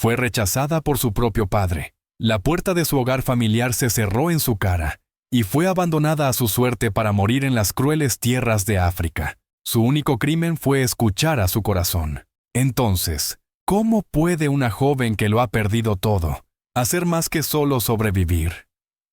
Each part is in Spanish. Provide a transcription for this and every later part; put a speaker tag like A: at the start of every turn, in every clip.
A: Fue rechazada por su propio padre. La puerta de su hogar familiar se cerró en su cara, y fue abandonada a su suerte para morir en las crueles tierras de África. Su único crimen fue escuchar a su corazón. Entonces, ¿cómo puede una joven que lo ha perdido todo hacer más que solo sobrevivir?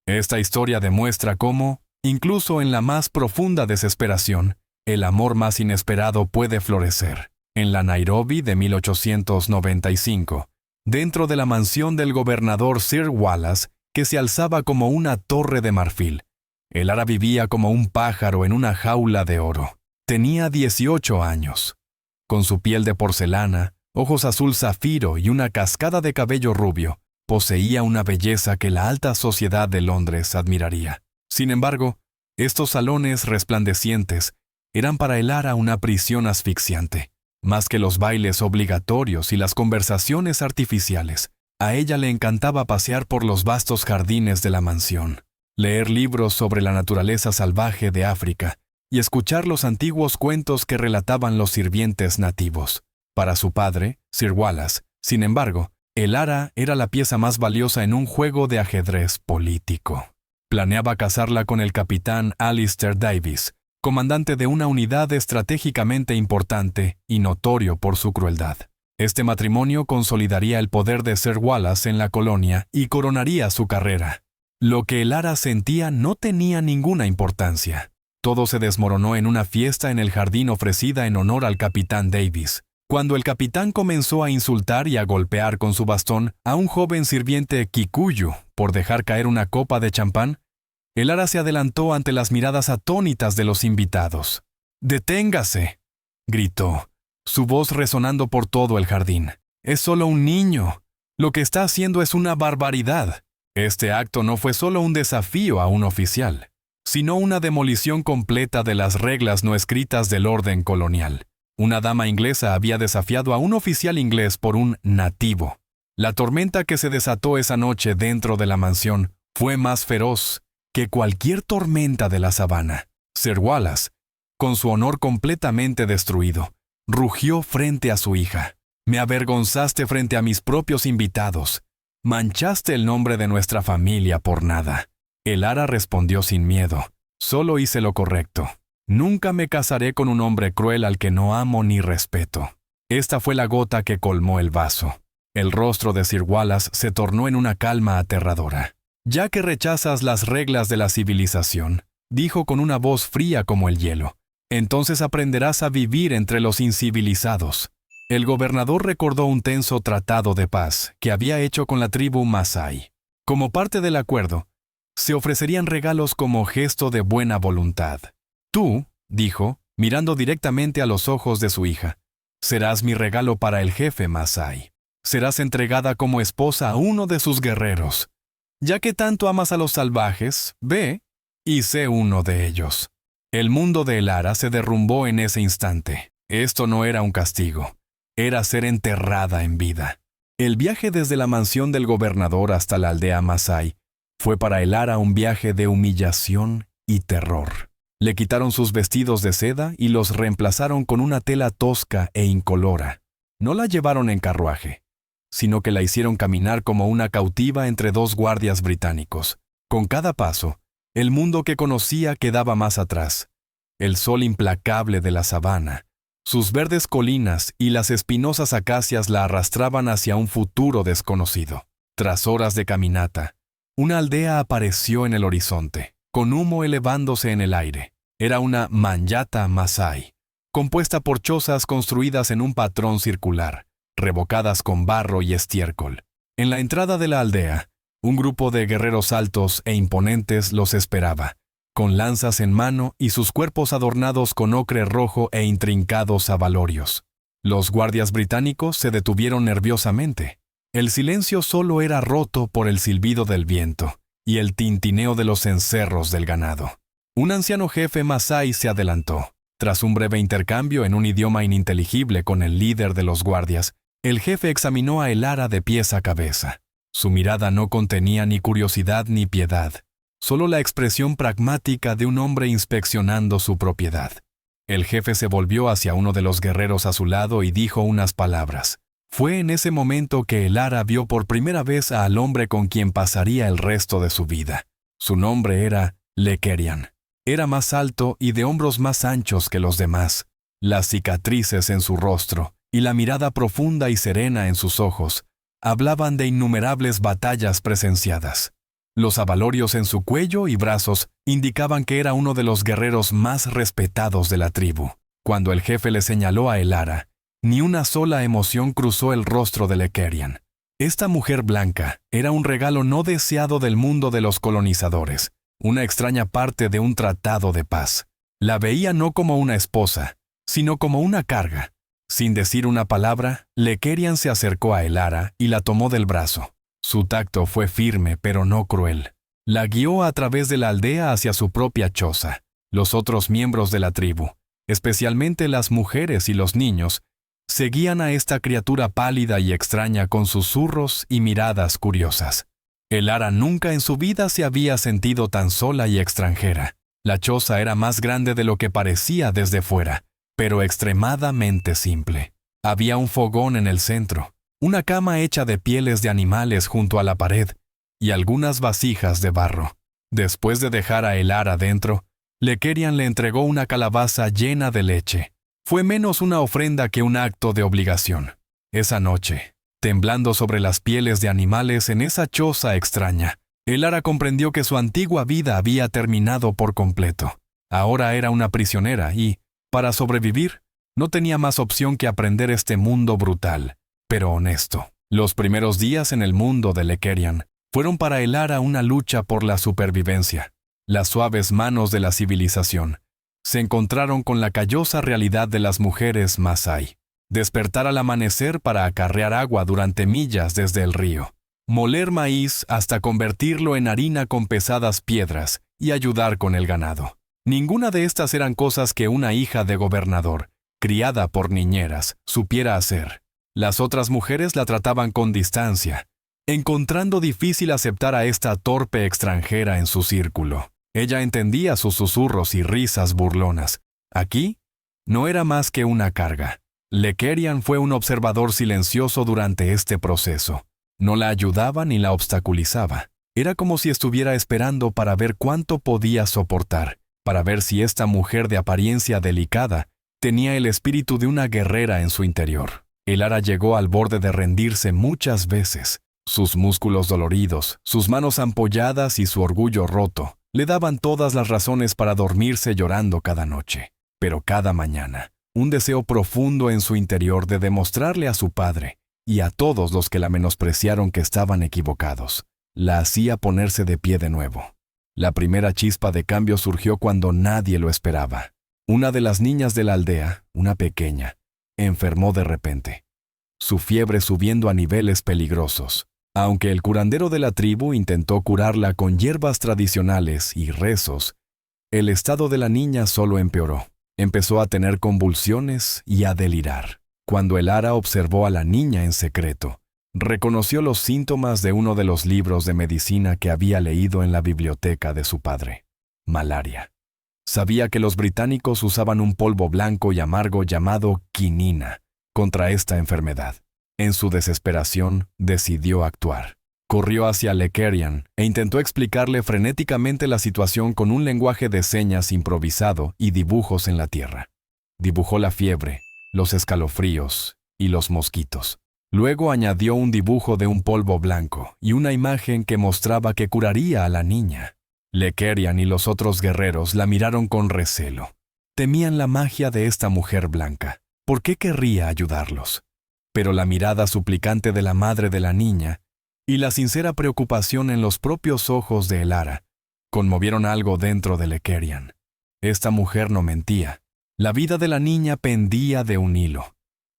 A: Esta historia demuestra cómo, incluso en la más profunda desesperación, el amor más inesperado puede florecer. En la Nairobi de 1895, dentro de la mansión del gobernador Sir Wallace, que se alzaba como una torre de marfil, Elara vivía como un pájaro en una jaula de oro. Tenía 18 años. Con su piel de porcelana, ojos azul zafiro y una cascada de cabello rubio, poseía una belleza que la alta sociedad de Londres admiraría. Sin embargo, estos salones resplandecientes eran para Elara una prisión asfixiante. Más que los bailes obligatorios y las conversaciones artificiales, a ella le encantaba pasear por los vastos jardines de la mansión, leer libros sobre la naturaleza salvaje de África y escuchar los antiguos cuentos que relataban los sirvientes nativos. Para su padre, Sir Wallace, sin embargo, Elara era la pieza más valiosa en un juego de ajedrez político. Planeaba casarla con el capitán Alistair Davis, comandante de una unidad estratégicamente importante y notorio por su crueldad. Este matrimonio consolidaría el poder de Sir Wallace en la colonia y coronaría su carrera. Lo que Elara sentía no tenía ninguna importancia. Todo se desmoronó en una fiesta en el jardín ofrecida en honor al capitán Davis. Cuando el capitán comenzó a insultar y a golpear con su bastón a un joven sirviente Kikuyu por dejar caer una copa de champán, Elara se adelantó ante las miradas atónitas de los invitados. «¡Deténgase!», gritó, su voz resonando por todo el jardín. «Es solo un niño. Lo que está haciendo es una barbaridad». Este acto no fue solo un desafío a un oficial, sino una demolición completa de las reglas no escritas del orden colonial. Una dama inglesa había desafiado a un oficial inglés por un nativo. La tormenta que se desató esa noche dentro de la mansión fue más feroz que cualquier tormenta de la sabana. Sir Wallace, con su honor completamente destruido, rugió frente a su hija. «Me avergonzaste frente a mis propios invitados. Manchaste el nombre de nuestra familia por nada». Elara respondió sin miedo. «Solo hice lo correcto. Nunca me casaré con un hombre cruel al que no amo ni respeto». Esta fue la gota que colmó el vaso. El rostro de Sir Wallace se tornó en una calma aterradora. «Ya que rechazas las reglas de la civilización», dijo con una voz fría como el hielo, «entonces aprenderás a vivir entre los incivilizados». El gobernador recordó un tenso tratado de paz que había hecho con la tribu Masái. Como parte del acuerdo, se ofrecerían regalos como gesto de buena voluntad. «Tú», dijo, mirando directamente a los ojos de su hija, «serás mi regalo para el jefe Masái. Serás entregada como esposa a uno de sus guerreros. Ya que tanto amas a los salvajes, ve y sé uno de ellos». El mundo de Elara se derrumbó en ese instante. Esto no era un castigo. Era ser enterrada en vida. El viaje desde la mansión del gobernador hasta la aldea Masái fue para Elara un viaje de humillación y terror. Le quitaron sus vestidos de seda y los reemplazaron con una tela tosca e incolora. No la llevaron en carruaje, sino que la hicieron caminar como una cautiva entre dos guardias británicos. Con cada paso, el mundo que conocía quedaba más atrás. El sol implacable de la sabana, sus verdes colinas y las espinosas acacias la arrastraban hacia un futuro desconocido. Tras horas de caminata, una aldea apareció en el horizonte, con humo elevándose en el aire. Era una Manyatta Masái, compuesta por chozas construidas en un patrón circular, revocadas con barro y estiércol. En la entrada de la aldea, un grupo de guerreros altos e imponentes los esperaba, con lanzas en mano y sus cuerpos adornados con ocre rojo e intrincados abalorios. Los guardias británicos se detuvieron nerviosamente. El silencio solo era roto por el silbido del viento y el tintineo de los cencerros del ganado. Un anciano jefe Masái se adelantó. Tras un breve intercambio en un idioma ininteligible con el líder de los guardias, el jefe examinó a Elara de pies a cabeza. Su mirada no contenía ni curiosidad ni piedad, solo la expresión pragmática de un hombre inspeccionando su propiedad. El jefe se volvió hacia uno de los guerreros a su lado y dijo unas palabras. Fue en ese momento que Elara vio por primera vez al hombre con quien pasaría el resto de su vida. Su nombre era Lekerian. Era más alto y de hombros más anchos que los demás. Las cicatrices en su rostro y la mirada profunda y serena en sus ojos hablaban de innumerables batallas presenciadas. Los abalorios en su cuello y brazos indicaban que era uno de los guerreros más respetados de la tribu. Cuando el jefe le señaló a Elara, ni una sola emoción cruzó el rostro de Lekerian. Esta mujer blanca era un regalo no deseado del mundo de los colonizadores, una extraña parte de un tratado de paz. La veía no como una esposa, sino como una carga. Sin decir una palabra, Lekerian se acercó a Elara y la tomó del brazo. Su tacto fue firme pero no cruel. La guió a través de la aldea hacia su propia choza. Los otros miembros de la tribu, especialmente las mujeres y los niños, seguían a esta criatura pálida y extraña con susurros y miradas curiosas. Elara nunca en su vida se había sentido tan sola y extranjera. La choza era más grande de lo que parecía desde fuera, pero extremadamente simple. Había un fogón en el centro, una cama hecha de pieles de animales junto a la pared y algunas vasijas de barro. Después de dejar a Elara dentro, Lekerian le entregó una calabaza llena de leche. Fue menos una ofrenda que un acto de obligación. Esa noche, temblando sobre las pieles de animales en esa choza extraña, Elara comprendió que su antigua vida había terminado por completo. Ahora era una prisionera y, para sobrevivir, no tenía más opción que aprender este mundo brutal, pero honesto. Los primeros días en el mundo de Lekerian fueron para Elara una lucha por la supervivencia. Las suaves manos de la civilización se encontraron con la callosa realidad de las mujeres Masái. Despertar al amanecer para acarrear agua durante millas desde el río. Moler maíz hasta convertirlo en harina con pesadas piedras y ayudar con el ganado. Ninguna de estas eran cosas que una hija de gobernador, criada por niñeras, supiera hacer. Las otras mujeres la trataban con distancia, encontrando difícil aceptar a esta torpe extranjera en su círculo. Ella entendía sus susurros y risas burlonas. Aquí, no era más que una carga. Lekerian fue un observador silencioso durante este proceso. No la ayudaba ni la obstaculizaba. Era como si estuviera esperando para ver cuánto podía soportar, para ver si esta mujer de apariencia delicada tenía el espíritu de una guerrera en su interior. Elara llegó al borde de rendirse muchas veces. Sus músculos doloridos, sus manos ampolladas y su orgullo roto le daban todas las razones para dormirse llorando cada noche. Pero cada mañana, un deseo profundo en su interior de demostrarle a su padre y a todos los que la menospreciaron que estaban equivocados, la hacía ponerse de pie de nuevo. La primera chispa de cambio surgió cuando nadie lo esperaba. Una de las niñas de la aldea, una pequeña, enfermó de repente, su fiebre subiendo a niveles peligrosos. Aunque el curandero de la tribu intentó curarla con hierbas tradicionales y rezos, el estado de la niña solo empeoró. Empezó a tener convulsiones y a delirar. Cuando Elara observó a la niña en secreto, reconoció los síntomas de uno de los libros de medicina que había leído en la biblioteca de su padre: malaria. Sabía que los británicos usaban un polvo blanco y amargo llamado quinina contra esta enfermedad. En su desesperación, decidió actuar. Corrió hacia Lekerian e intentó explicarle frenéticamente la situación con un lenguaje de señas improvisado y dibujos en la tierra. Dibujó la fiebre, los escalofríos y los mosquitos. Luego añadió un dibujo de un polvo blanco y una imagen que mostraba que curaría a la niña. Lekerian y los otros guerreros la miraron con recelo. Temían la magia de esta mujer blanca. ¿Por qué querría ayudarlos? Pero la mirada suplicante de la madre de la niña y la sincera preocupación en los propios ojos de Elara conmovieron algo dentro de Lekerian. Esta mujer no mentía. La vida de la niña pendía de un hilo,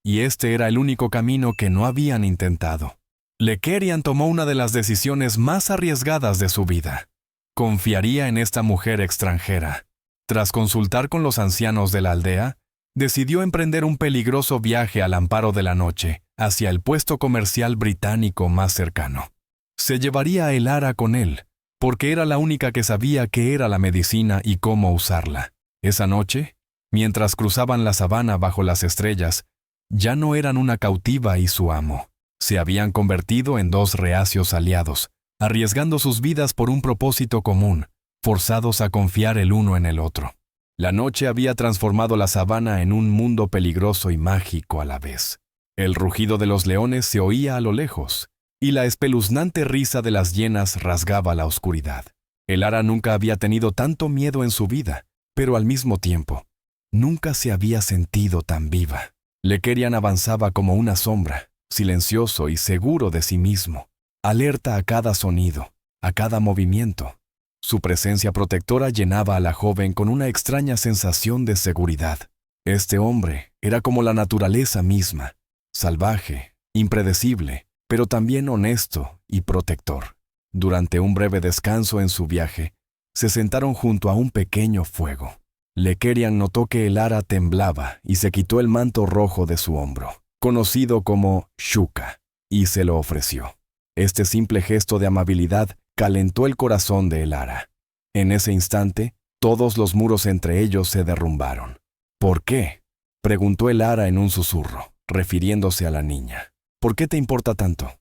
A: y este era el único camino que no habían intentado. Lekerian tomó una de las decisiones más arriesgadas de su vida. Confiaría en esta mujer extranjera. Tras consultar con los ancianos de la aldea, decidió emprender un peligroso viaje al amparo de la noche hacia el puesto comercial británico más cercano. Se llevaría a Elara con él, porque era la única que sabía qué era la medicina y cómo usarla. Esa noche, mientras cruzaban la sabana bajo las estrellas, Ya no eran una cautiva y su amo. Se habían convertido en dos reacios aliados, arriesgando sus vidas por un propósito común, forzados a confiar el uno en el otro. La noche había transformado la sabana en un mundo peligroso y mágico a la vez. El rugido de los leones se oía a lo lejos, y la espeluznante risa de las hienas rasgaba la oscuridad. El ara nunca había tenido tanto miedo en su vida, pero al mismo tiempo, nunca se había sentido tan viva. Lekerian avanzaba como una sombra, silencioso y seguro de sí mismo, alerta a cada sonido, a cada movimiento. Su presencia protectora llenaba a la joven con una extraña sensación de seguridad. Este hombre era como la naturaleza misma, salvaje, impredecible, pero también honesto y protector. Durante un breve descanso en su viaje, se sentaron junto a un pequeño fuego. Lekerian notó que el ara temblaba y se quitó el manto rojo de su hombro, conocido como shuka, y se lo ofreció. Este simple gesto de amabilidad calentó el corazón de el ara. En ese instante, todos los muros entre ellos se derrumbaron. ¿Por qué?, preguntó el ara en un susurro, refiriéndose a la niña. ¿Por qué te importa tanto?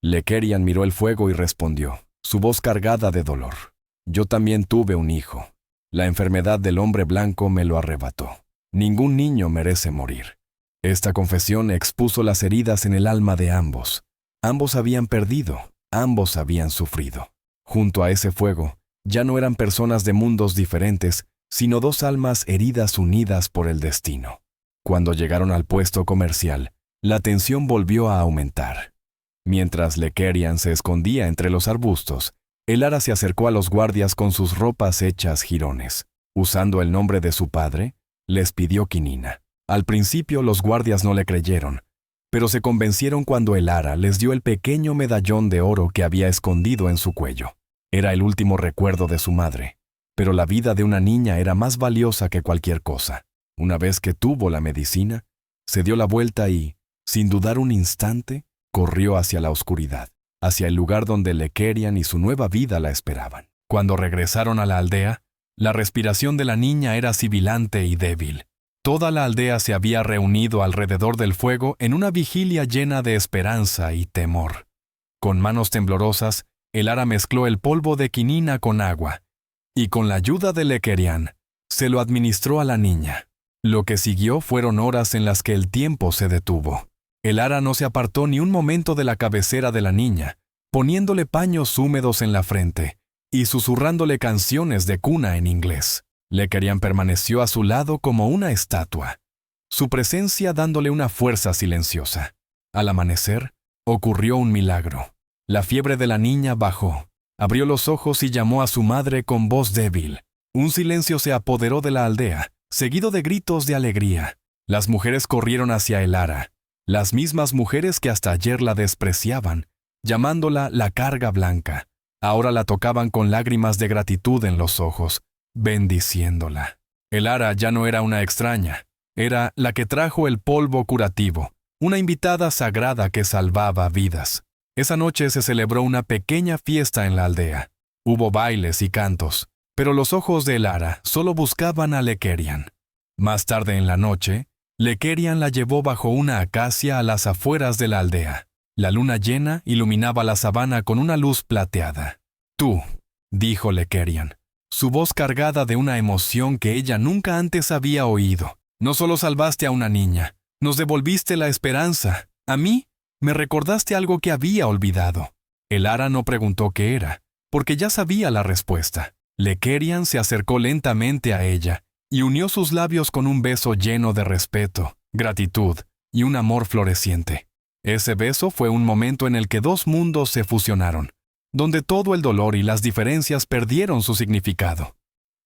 A: Lekerian miró el fuego y respondió, su voz cargada de dolor. Yo también tuve un hijo. La enfermedad del hombre blanco me lo arrebató. Ningún niño merece morir. Esta confesión expuso las heridas en el alma de ambos. Ambos habían perdido, ambos habían sufrido. Junto a ese fuego, ya no eran personas de mundos diferentes, sino dos almas heridas unidas por el destino. Cuando llegaron al puesto comercial, la tensión volvió a aumentar. Mientras Lekerian se escondía entre los arbustos, el ara se acercó a los guardias con sus ropas hechas jirones. Usando el nombre de su padre, les pidió quinina. Al principio los guardias no le creyeron, pero se convencieron cuando el ara les dio el pequeño medallón de oro que había escondido en su cuello. Era el último recuerdo de su madre, pero la vida de una niña era más valiosa que cualquier cosa. Una vez que tuvo la medicina, se dio la vuelta y, sin dudar un instante, corrió hacia la oscuridad, hacia el lugar donde Lekerian y su nueva vida la esperaban. Cuando regresaron a la aldea, la respiración de la niña era sibilante y débil. Toda la aldea se había reunido alrededor del fuego en una vigilia llena de esperanza y temor. Con manos temblorosas, el ara mezcló el polvo de quinina con agua, y con la ayuda de Lekerian, se lo administró a la niña. Lo que siguió fueron horas en las que el tiempo se detuvo. El ara no se apartó ni un momento de la cabecera de la niña, poniéndole paños húmedos en la frente y susurrándole canciones de cuna en inglés. Lekerian permaneció a su lado como una estatua, su presencia dándole una fuerza silenciosa. Al amanecer, ocurrió un milagro. La fiebre de la niña bajó, abrió los ojos y llamó a su madre con voz débil. Un silencio se apoderó de la aldea, seguido de gritos de alegría. Las mujeres corrieron hacia el ara, las mismas mujeres que hasta ayer la despreciaban, llamándola la carga blanca. Ahora la tocaban con lágrimas de gratitud en los ojos, bendiciéndola. El ara ya no era una extraña, era la que trajo el polvo curativo, una invitada sagrada que salvaba vidas. Esa noche se celebró una pequeña fiesta en la aldea. Hubo bailes y cantos, pero los ojos de el ara solo buscaban a Lekerian. Más tarde en la noche, Lekerian la llevó bajo una acacia a las afueras de la aldea. La luna llena iluminaba la sabana con una luz plateada. Tú, dijo Lekerian, su voz cargada de una emoción que ella nunca antes había oído. No solo salvaste a una niña, nos devolviste la esperanza. A mí, me recordaste algo que había olvidado. El ara no preguntó qué era, porque ya sabía la respuesta. Lekerian se acercó lentamente a ella y unió sus labios con un beso lleno de respeto, gratitud y un amor floreciente. Ese beso fue un momento en el que dos mundos se fusionaron, donde todo el dolor y las diferencias perdieron su significado.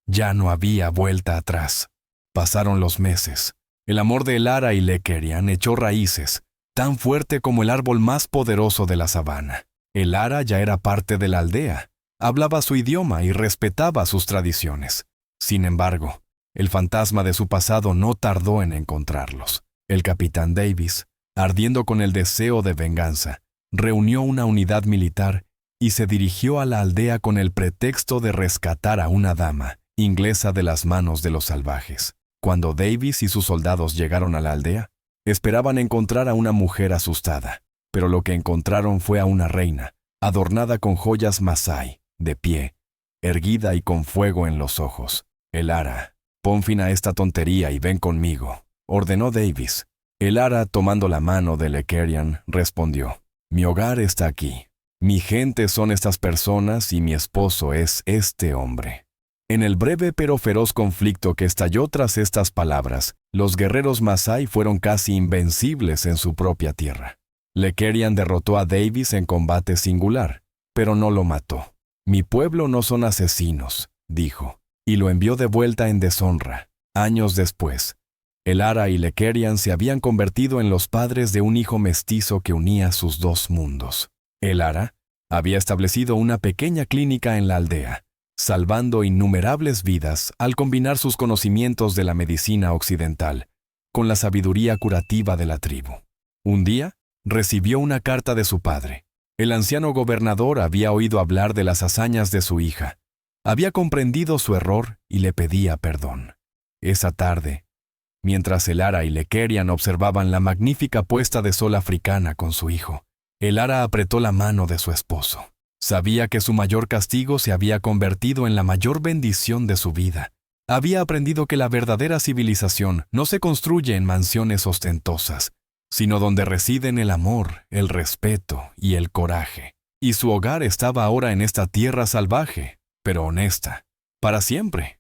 A: Ya no había vuelta atrás. Pasaron los meses. El amor de el ara y Lekerian echó raíces, tan fuerte como el árbol más poderoso de la sabana. El ara ya era parte de la aldea, hablaba su idioma y respetaba sus tradiciones. Sin embargo, el fantasma de su pasado no tardó en encontrarlos. El capitán Davis, ardiendo con el deseo de venganza, reunió una unidad militar y se dirigió a la aldea con el pretexto de rescatar a una dama inglesa de las manos de los salvajes. Cuando Davis y sus soldados llegaron a la aldea, Esperaban encontrar a una mujer asustada, pero lo que encontraron fue a una reina, adornada con joyas masái, de pie, erguida y con fuego en los ojos. Elara, pon fin a esta tontería y ven conmigo, ordenó Davis. Elara, tomando la mano de Lekerian, respondió: mi hogar está aquí. Mi gente son estas personas y mi esposo es este hombre. En el breve pero feroz conflicto que estalló tras estas palabras, los guerreros masái fueron casi invencibles en su propia tierra. Lekerian derrotó a Davis en combate singular, pero no lo mató. Mi pueblo no son asesinos, dijo, y lo envió de vuelta en deshonra. Años después, Elara y Lekerian se habían convertido en los padres de un hijo mestizo que unía sus dos mundos. Elara había establecido una pequeña clínica en la aldea, salvando innumerables vidas al combinar sus conocimientos de la medicina occidental con la sabiduría curativa de la tribu. Un día, recibió una carta de su padre. El anciano gobernador había oído hablar de las hazañas de su hija, había comprendido su error y le pedía perdón. Esa tarde, mientras Elara y Lekerian observaban la magnífica puesta de sol africana con su hijo, Elara apretó la mano de su esposo. Sabía que su mayor castigo se había convertido en la mayor bendición de su vida. Había aprendido que la verdadera civilización no se construye en mansiones ostentosas, sino donde residen el amor, el respeto y el coraje. Y su hogar estaba ahora en esta tierra salvaje, pero honesta, para siempre.